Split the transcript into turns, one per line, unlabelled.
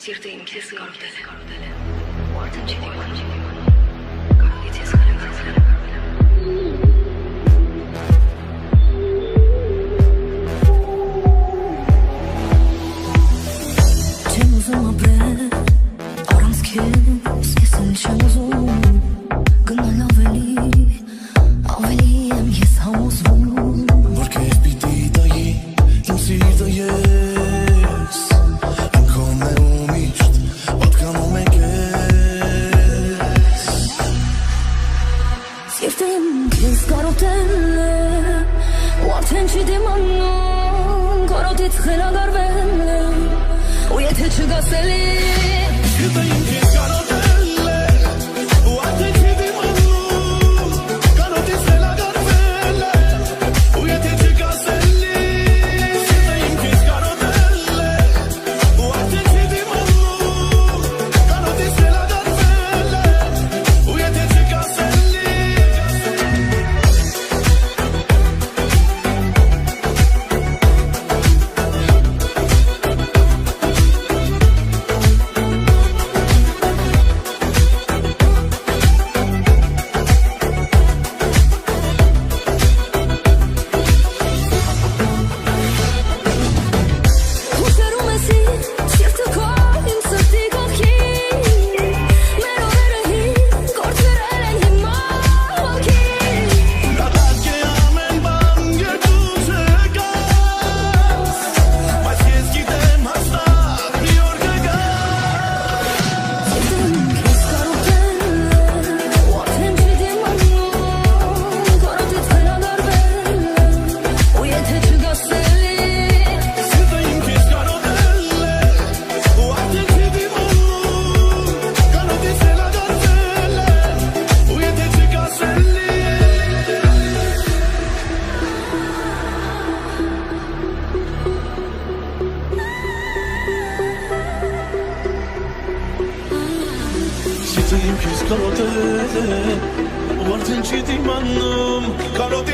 Սիրտը իմ քեզ կարոտել է, ու արդեն չի դիմանում, կարոտից ես կարոտել եմ։ Չեմ ուզում ապրել, առանց քեզ, ես էլ չեմ ուզում, գնալ ավելի եմ ես համոզվում, որ քեզ պիտի տայի, իմ սիրտը ես, անգամ է ու միշտ, պատկանում է քեզ, սիրտը իմ քեզ կարոտել է, ու արդեն չի դիմանում, կարոտից խելագարվել է, ու եթե չգաս էլի, սիրտը իմ քեզ կարոտել է, ու արդեն չի դիմանում, կարոտից խելագարվել է, ու եթե չգաս էլի, սիրտը իմ քեզ կարոտել է, ու արդեն չի դիմանում, կարոտից խելագարվել է, ու եթե չգաս էլի,
կարոտել է Արդեն չի դիմաննում Կարոտ